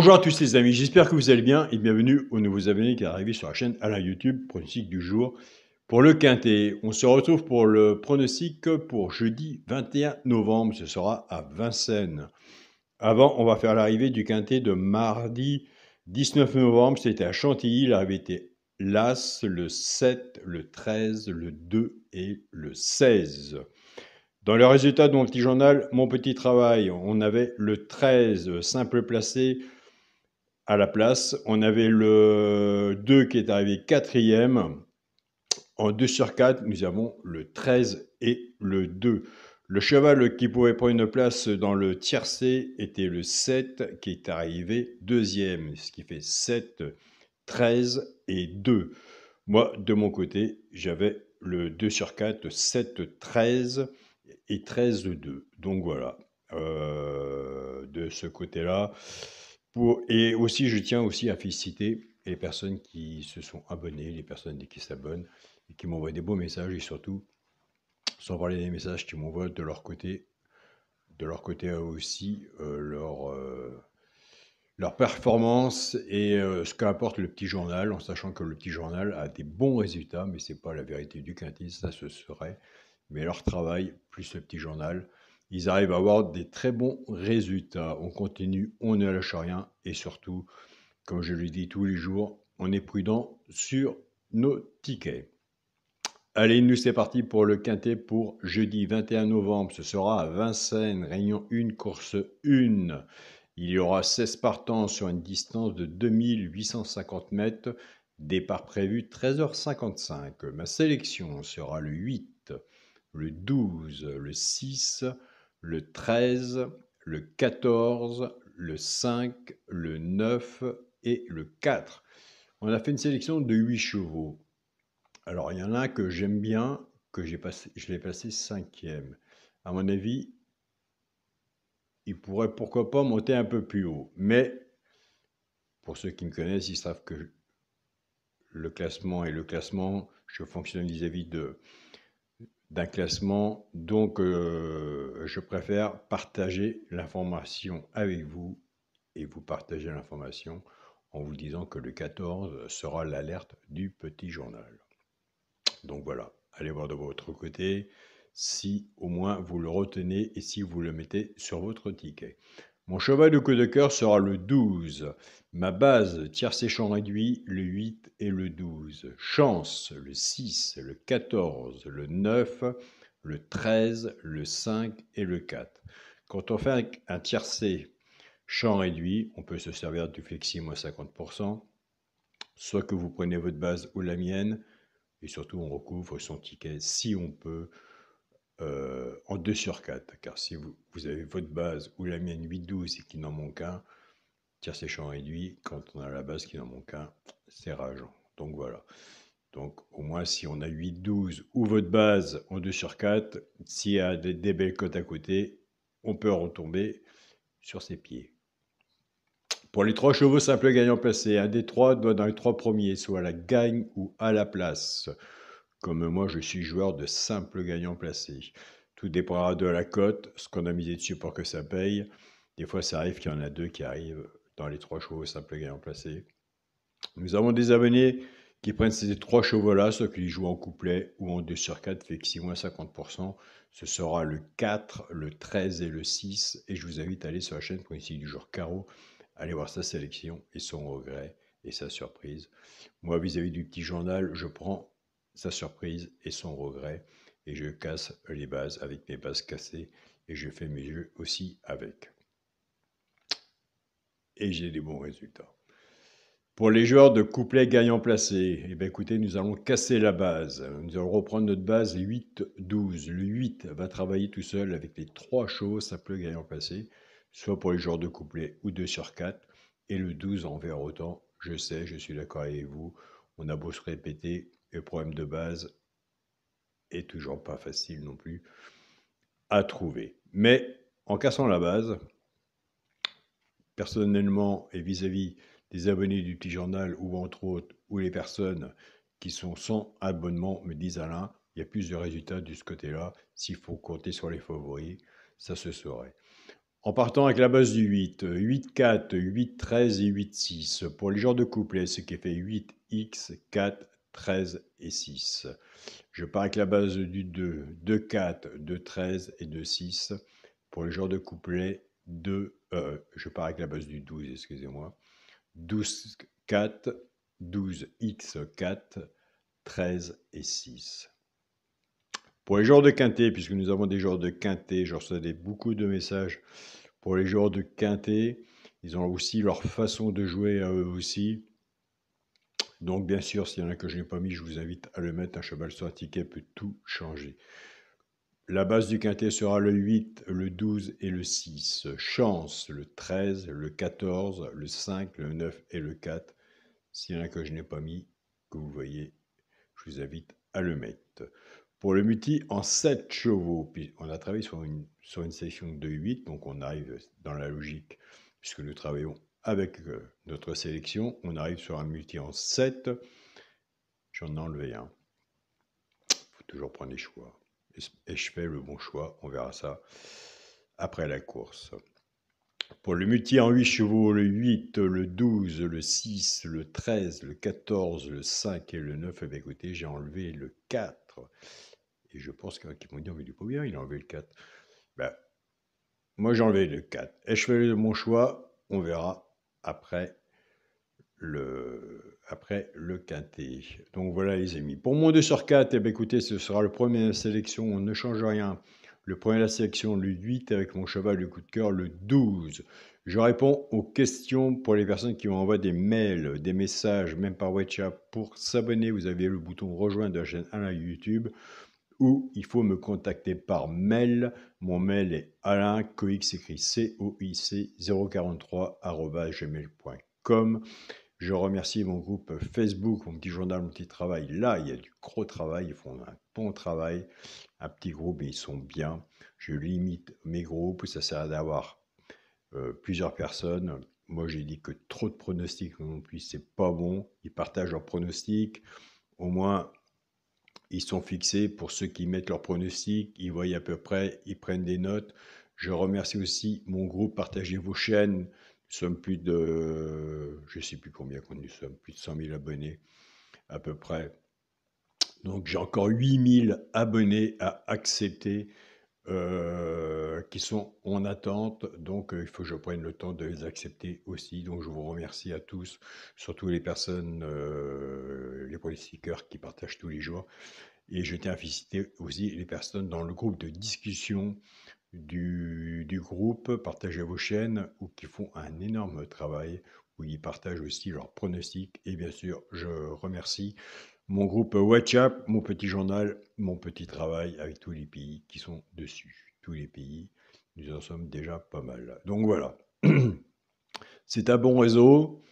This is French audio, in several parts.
Bonjour à tous les amis, j'espère que vous allez bien et bienvenue aux nouveaux abonnés qui arrivent sur la chaîne Alain YouTube, pronostic du jour pour le Quintet. On se retrouve pour le pronostic pour jeudi 21 novembre, ce sera à Vincennes. Avant, on va faire l'arrivée du Quintet de mardi 19 novembre, c'était à Chantilly, l'arrivée était l'As, le 7, le 13, le 2 et le 16. Dans le résultat de mon petit journal, mon petit travail, on avait le 13 simple placé à la place. On avait le 2 qui est arrivé quatrième. En 2 sur 4, nous avons le 13 et le 2. Le cheval qui pouvait prendre une place dans le tiercé était le 7 qui est arrivé deuxième, ce qui fait 7, 13 et 2. Moi, de mon côté, j'avais le 2 sur 4, 7, 13 et 13, 2. Donc voilà, de ce côté-là. Et aussi, je tiens aussi à féliciter les personnes qui se sont abonnées, les personnes qui s'abonnent et qui m'envoient des beaux messages et surtout, sans parler des messages qui m'envoient de leur côté aussi, leur performance et ce qu'apporte le petit journal, en sachant que le petit journal a des bons résultats, mais ce n'est pas la vérité du Quintet, ça se serait. Mais leur travail, plus le petit journal, ils arrivent à avoir des très bons résultats. On continue, on ne lâche rien et surtout, comme je le dis tous les jours, on est prudent sur nos tickets. Allez, nous c'est parti pour le Quintet pour jeudi 21 novembre. Ce sera à Vincennes, réunion 1, course 1. Il y aura 16 partants sur une distance de 2850 mètres. Départ prévu 13h55. Ma sélection sera le 8, le 12, le 6, le 13, le 14, le 5, le 9 et le 4. On a fait une sélection de 8 chevaux. Alors, il y en a un que j'aime bien, que je l'ai placé cinquième. À mon avis, il pourrait pourquoi pas monter un peu plus haut. Mais, pour ceux qui me connaissent, ils savent que le classement est le classement. Je fonctionne vis-à-vis d'un classement. Donc, je préfère partager l'information avec vous et vous partager l'information en vous disant que le 14 sera l'alerte du petit journal. Donc voilà, allez voir de votre côté si au moins vous le retenez et si vous le mettez sur votre ticket. Mon cheval de coup de cœur sera le 12. Ma base tiercé champ réduit, le 8 et le 12. Chance, le 6, le 14, le 9, le 13, le 5 et le 4. Quand on fait un tiercé champ réduit, on peut se servir du flexi moins 50%, soit que vous prenez votre base ou la mienne, et surtout on recouvre son ticket si on peut en 2 sur 4, car si vous avez votre base ou la mienne 8-12 et qu'il n'en manque un, tiercé champ réduit, quand on a la base qui n'en manque un, c'est rageant. Donc voilà. Donc au moins si on a 8-12 ou votre base en 2 sur 4, s'il y a des belles cotes à côté, on peut retomber sur ses pieds. Pour les 3 chevaux simples gagnants placés, un des 3 doit dans les 3 premiers, soit à la gagne ou à la place. Comme moi, je suis joueur de simple gagnant placé. Tout dépendra de la cote, ce qu'on a misé dessus pour que ça paye. Des fois, ça arrive qu'il y en a 2 qui arrivent dans les 3 chevaux simple gagnant placé. Nous avons des abonnés qui prennent ces 3 chevaux-là, soit qu'ils jouent en couplet ou en 2 sur 4, fait que 6 moins 50%. Ce sera le 4, le 13 et le 6. Et je vous invite à aller sur la chaîne pour essayer du jour carreau. Allez voir sa sélection et son regret et sa surprise. Moi, vis-à-vis du petit journal, je prends sa surprise et son regret et je casse les bases avec mes bases cassées et je fais mes jeux aussi avec. Et j'ai des bons résultats. Pour les joueurs de couplet gagnant placé, eh bien écoutez, nous allons casser la base. Nous allons reprendre notre base 8-12. Le 8 va travailler tout seul avec les 3 chevaux simple gagnant placé, soit pour les joueurs de couplet ou 2 sur 4. Et le 12 en vert autant. Je sais, je suis d'accord avec vous. On a beau se répéter, le problème de base est toujours pas facile non plus à trouver. Mais en cassant la base, personnellement et vis-à-vis des abonnés du petit journal ou entre autres, ou les personnes qui sont sans abonnement me disent Alain, il y a plus de résultats de ce côté-là. S'il faut compter sur les favoris, ça se saurait. En partant avec la base du 8, 8-4, 8-13 et 8-6. Pour les genres de couplets, ce qui fait 8x, 4, 13 et 6. Je pars avec la base du 2, 2-4, 2-13 et 2-6. Pour les genres de couplets, je pars avec la base du 12, excusez-moi. 12-4, 12x4, 13 et 6. Pour les joueurs de quintet, puisque nous avons des joueurs de quintet, je reçois beaucoup de messages pour les joueurs de quintet. Ils ont aussi leur façon de jouer à eux aussi. Donc bien sûr, s'il y en a que je n'ai pas mis, je vous invite à le mettre. Un cheval sur un ticket peut tout changer. La base du quintet sera le 8, le 12 et le 6. Chance, le 13, le 14, le 5, le 9 et le 4. S'il y en a que je n'ai pas mis, que vous voyez, je vous invite à le mettre. Pour le multi en 7 chevaux, puis on a travaillé sur une sélection de 8, donc on arrive dans la logique, puisque nous travaillons avec notre sélection, on arrive sur un multi en 7. J'en ai enlevé un. Il faut toujours prendre les choix. Et je fais le bon choix, on verra ça après la course. Pour le multi en 8 chevaux, le 8, le 12, le 6, le 13, le 14, le 5 et le 9, eh bien, écoutez, j'ai enlevé le 4. Et je pense qu'ils m'ont dit, mais il est pas bien, il a enlevé le 4. Ben, moi, j'ai enlevé le 4. Et je fais mon choix, on verra après le quintet. Donc voilà les amis. Pour mon 2 sur 4, eh bien, écoutez, ce sera le premier de la sélection, on ne change rien. Le premier de la sélection, le 8, avec mon cheval de coup de cœur, le 12. Je réponds aux questions pour les personnes qui m'envoient des mails, des messages, même par WhatsApp. Pour s'abonner, vous avez le bouton rejoindre de la chaîne Alain YouTube, ou il faut me contacter par mail. Mon mail est alaincoix, écrit COIC 043@gmail.com. Je remercie mon groupe Facebook, mon petit journal, mon petit travail. Là, il y a du gros travail, ils font un bon travail. Un petit groupe, mais ils sont bien. Je limite mes groupes, ça sert à d'avoir plusieurs personnes. Moi, j'ai dit que trop de pronostics non plus, c'est pas bon. Ils partagent leurs pronostics. Au moins, ils sont fixés pour ceux qui mettent leurs pronostics. Ils voient à peu près, ils prennent des notes. Je remercie aussi mon groupe Partagez vos chaînes. Nous sommes plus de, je ne sais plus combien nous sommes, plus de 100 000 abonnés à peu près. Donc j'ai encore 8000 abonnés à accepter qui sont en attente. Donc il faut que je prenne le temps de les accepter aussi. Donc je vous remercie à tous, surtout les personnes, les politiqueurs qui partagent tous les jours. Et je tiens à féliciter aussi les personnes dans le groupe de discussion du groupe Partagez vos chaînes, ou qui font un énorme travail, où ils partagent aussi leurs pronostics. Et bien sûr, je remercie mon groupe WhatsApp, mon petit journal, mon petit travail avec tous les pays qui sont dessus. Tous les pays, nous en sommes déjà pas mal. Donc voilà, c'est un bon réseau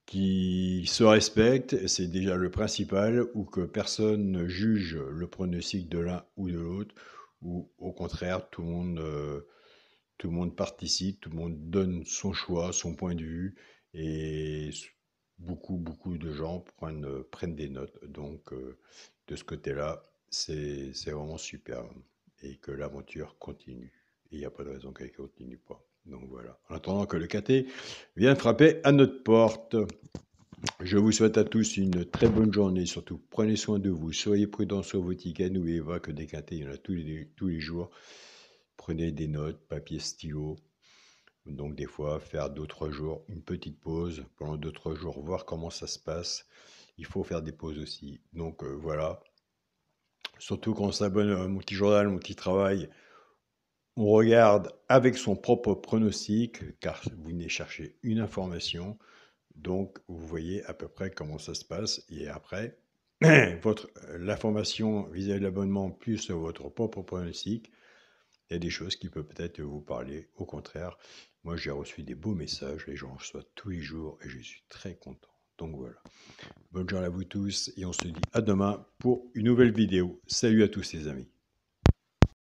qui se respecte, c'est déjà le principal, ou que personne ne juge le pronostic de l'un ou de l'autre, ou au contraire, tout le monde participe, tout le monde donne son choix, son point de vue, et beaucoup de gens prennent des notes. Donc, de ce côté-là, c'est vraiment super, et que l'aventure continue. Et il n'y a pas de raison qu'elle ne continue pas. Donc voilà. En attendant que le KT vienne frapper à notre porte. Je vous souhaite à tous une très bonne journée. Surtout, prenez soin de vous. Soyez prudents sur vos tickets. N'oubliez pas que des KT, il y en a tous les jours. Prenez des notes, papier, stylo. Donc des fois, faire 2-3 jours, une petite pause. Pendant 2-3 jours, voir comment ça se passe. Il faut faire des pauses aussi. Donc voilà. Surtout quand on s'abonne à mon petit journal, mon petit travail, on regarde avec son propre pronostic, car vous venez chercher une information. Donc, vous voyez à peu près comment ça se passe. Et après, l'information vis-à-vis de l'abonnement plus votre propre pronostic, il y a des choses qui peuvent peut-être vous parler. Au contraire, moi, j'ai reçu des beaux messages. Les gens reçoivent tous les jours et je suis très content. Donc voilà. Bonne journée à vous tous et on se dit à demain pour une nouvelle vidéo. Salut à tous les amis.